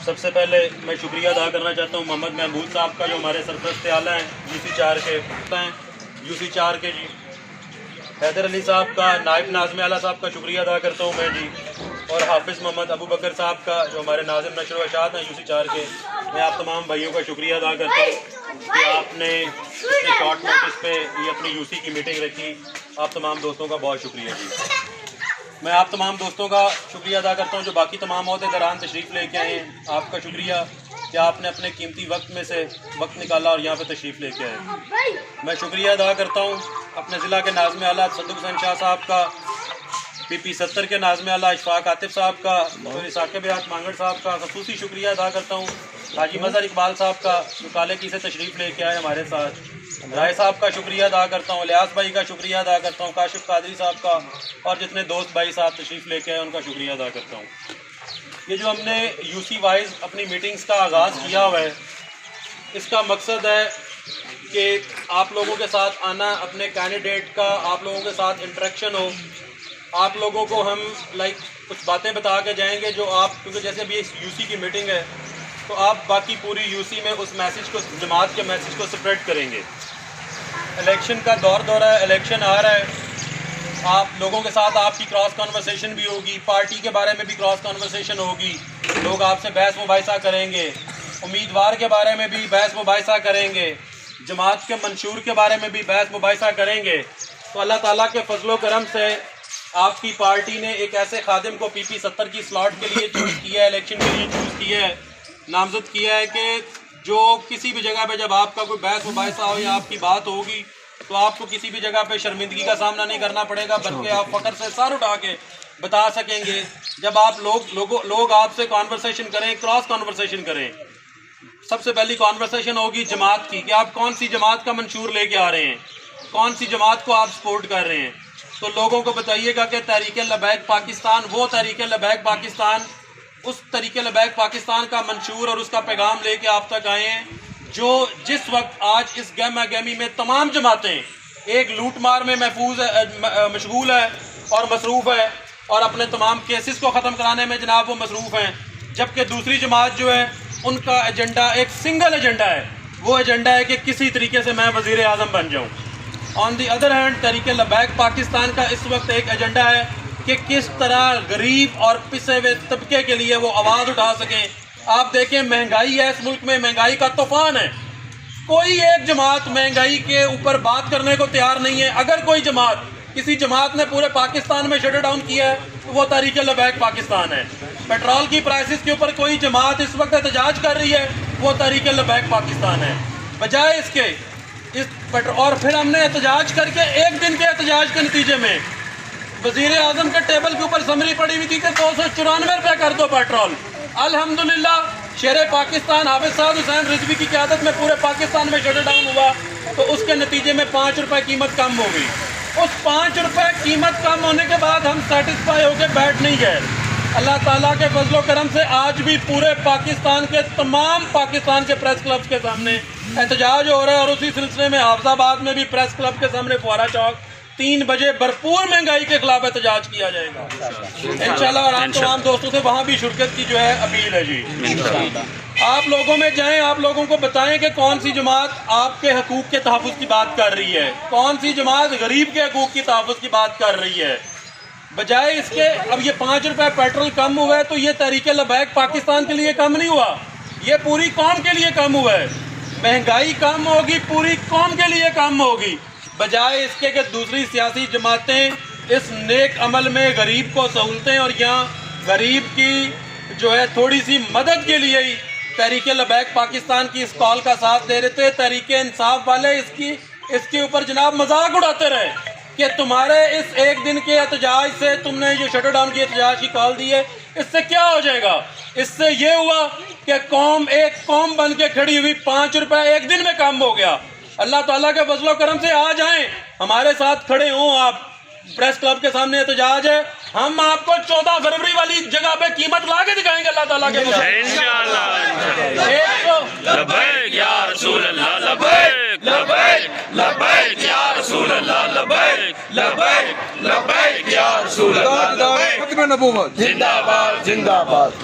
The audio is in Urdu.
سب سے پہلے میں شکریہ ادا کرنا چاہتا ہوں محمد محمود صاحب کا، جو ہمارے سرپرست اعلیٰ ہیں UC4 کے UC4 کے جی، حیدر علی صاحب کا، نائب ناظم اعلیٰ صاحب کا شکریہ ادا کرتا ہوں میں جی، اور حافظ محمد ابو بکر صاحب کا جو ہمارے ناظم نشر و اشاعت ہیں UC4 کے. میں آپ تمام بھائیوں کا شکریہ ادا کرتا ہوں کہ آپ نے اتنے شارٹ نوٹس پہ یہ اپنی UC کی میٹنگ رکھی. آپ تمام دوستوں کا بہت شکریہ جی. میں آپ تمام دوستوں کا شکریہ ادا کرتا ہوں جو باقی تمام عہدیداران تشریف لے کے آئے ہیں. آپ کا شکریہ کہ آپ نے اپنے قیمتی وقت میں سے وقت نکالا اور یہاں پہ تشریف لے کے آئے. میں شکریہ ادا کرتا ہوں اپنے ضلع کے ناظم اعلیٰ صدق حسین شاہ صاحب کا، PP 70 کے ناظم اعلیٰ اشفاق عاطف صاحب کا، ثاقب حیات مانگڑ صاحب کا. خصوصی شکریہ ادا کرتا ہوں حاجی مظہر اقبال صاحب کا جو کالے کی سے تشریف لے کے آئے ہمارے ساتھ. رائے صاحب کا شکریہ ادا کرتا ہوں، الیاس بھائی کا شکریہ ادا کرتا ہوں، کاشف قادری صاحب کا، اور جتنے دوست بھائی صاحب تشریف لے کے آئے ان کا شکریہ ادا کرتا ہوں. یہ جو ہم نے UC وائز اپنی میٹنگز کا آغاز کیا ہوا ہے، اس کا مقصد ہے کہ آپ لوگوں کے ساتھ آنا، اپنے کینڈیڈیٹ کا آپ لوگوں کے ساتھ انٹریکشن ہو. آپ لوگوں کو ہم کچھ باتیں بتا کے جائیں گے جو آپ، کیونکہ جیسے ابھی UC کی میٹنگ ہے تو آپ باقی پوری UC میں اس میسیج کو، جماعت کے میسیج کو سپریڈ کریں گے. الیکشن کا دور ہے، الیکشن آ رہا ہے. آپ لوگوں کے ساتھ آپ کی کراس کانورسیشن بھی ہوگی، پارٹی کے بارے میں بھی کراس کانورسیشن ہوگی. لوگ آپ سے بحث مباحثہ کریں گے، امیدوار کے بارے میں بھی بحث مباحثہ کریں گے، جماعت کے منشور کے بارے میں بھی بحث مباحثہ کریں گے. تو اللہ تعالیٰ کے فضل و کرم سے آپ کی پارٹی نے ایک ایسے خادم کو PP 70 کی سلاٹ کے لیے چوز کیا ہے، الیکشن کے لیے چوز کیا ہے، نامزد کیا ہے کہ جو کسی بھی جگہ پہ جب آپ کا کوئی بحث مباحثہ ہو یا آپ کی بات ہوگی تو آپ کو کسی بھی جگہ پہ شرمندگی کا سامنا نہیں کرنا پڑے گا، بلکہ آپ فخر سے سر اٹھا کے بتا سکیں گے. جب آپ لوگ آپ سے کانورسیشن کریں، کراس کانورسیشن کریں، سب سے پہلی کانورسیشن ہوگی جماعت کی کہ آپ کون سی جماعت کا منشور لے کے آ رہے ہیں، کون سی جماعت کو آپ سپورٹ کر رہے ہیں. تو لوگوں کو بتائیے گا کہ تحریک لبیک پاکستان، وہ تحریک لبیک پاکستان، اس تحریک لبیک پاکستان کا منشور اور اس کا پیغام لے کے آپ تک آئے ہیں جو جس وقت آج اس گہما گہمی میں تمام جماعتیں ایک لوٹ مار میں مشغول ہے اور مصروف ہے اور اپنے تمام کیسز کو ختم کرانے میں جناب وہ مصروف ہیں، جبکہ دوسری جماعت جو ہے ان کا ایجنڈا ایک سنگل ایجنڈا ہے. وہ ایجنڈا ہے کہ کسی طریقے سے میں وزیر اعظم بن جاؤں. آن the other hand Tehreek Labbaik Pakistan کا اس وقت ایک ایجنڈا ہے کہ کس طرح غریب اور پسے ہوئے طبقے کے لیے وہ آواز اٹھا سکیں. آپ دیکھیں مہنگائی ہے اس ملک میں، مہنگائی کا طوفان ہے. کوئی ایک جماعت مہنگائی کے اوپر بات کرنے کو تیار نہیں ہے. اگر کوئی جماعت، کسی جماعت نے پورے پاکستان میں شٹ ڈاؤن کیا ہے تو وہ تحریک لبیک پاکستان ہے. پیٹرول کی پرائسز کے اوپر کوئی جماعت اس وقت احتجاج کر رہی ہے، وہ تحریک لبیک پاکستان ہے. بجائے اس کے اور پھر ہم نے احتجاج کر کے ایک دن کے احتجاج کے نتیجے میں وزیر اعظم کے ٹیبل کے اوپر سمری پڑی ہوئی تھی کہ 294 روپے کر دو پیٹرول. الحمدللہ شیر پاکستان حافظ سعد حسین رضوی کی قیادت میں پورے پاکستان میں شٹ ڈاؤن ہوا تو اس کے نتیجے میں 5 روپے قیمت کم ہو گئی. اس 5 روپے قیمت کم ہونے کے بعد ہم سیٹسفائی ہو کے بیٹھ نہیں گئے. اللہ تعالیٰ کے فضل و کرم سے آج بھی پورے پاکستان کے تمام پاکستان کے پریس کلب کے سامنے احتجاج ہو رہا ہے، اور اسی سلسلے میں حافظ آباد میں بھی پریس کلب کے سامنے فوارہ چوک 3 بجے بھرپور مہنگائی کے خلاف احتجاج کیا جائے گا انشاءاللہ. اور آپ تمام دوستوں سے وہاں بھی شرکت کی جو ہے اپیل ہے جی. آپ لوگوں میں جائیں، آپ لوگوں کو بتائیں کہ کون سی جماعت آپ کے حقوق کے تحفظ کی بات کر رہی ہے، کون سی جماعت غریب کے حقوق کی تحفظ کی بات کر رہی ہے. بجائے اس کے اب یہ 5 روپے پیٹرول کم ہوا ہے تو یہ تحریک لبیک پاکستان کے لیے کم نہیں ہوا، یہ پوری قوم کے لیے کم ہوا ہے. مہنگائی کم ہوگی، پوری قوم کے لیے کم ہوگی. بجائے اس کے کہ دوسری سیاسی جماعتیں اس نیک عمل میں غریب کو سہولتیں اور یہاں غریب کی جو ہے تھوڑی سی مدد کے لیے ہی تحریک لبیک پاکستان کی اس کال کا ساتھ دے رہے تھے. تحریک انصاف والے اس کے اوپر جناب مذاق اڑاتے رہے کہ تمہارے اس ایک دن کے احتجاج سے، تم نے جو شٹ ڈاؤن کی احتجاج کی کال دی ہے، اس سے کیا ہو جائے گا. اس سے یہ ہوا کہ ایک قوم بن کے کھڑی ہوئی 5 روپے ایک دن میں کم ہو گیا. اللہ تعالیٰ کے فضل و کرم سے آ جائیں، ہمارے ساتھ کھڑے ہوں. آپ پریس کلب کے سامنے احتجاج ہے، ہم آپ کو 14 فروری والی جگہ پہ قیمت لا کے دکھائیں گے اللہ تعالیٰ کے لبیک یا رسول اللہ، لبیک لبیک لبیک یا رسول اللہ، لبیک لبیک لبیک یا رسول اللہ، ختم نبوت زندہ باد زندہ باد.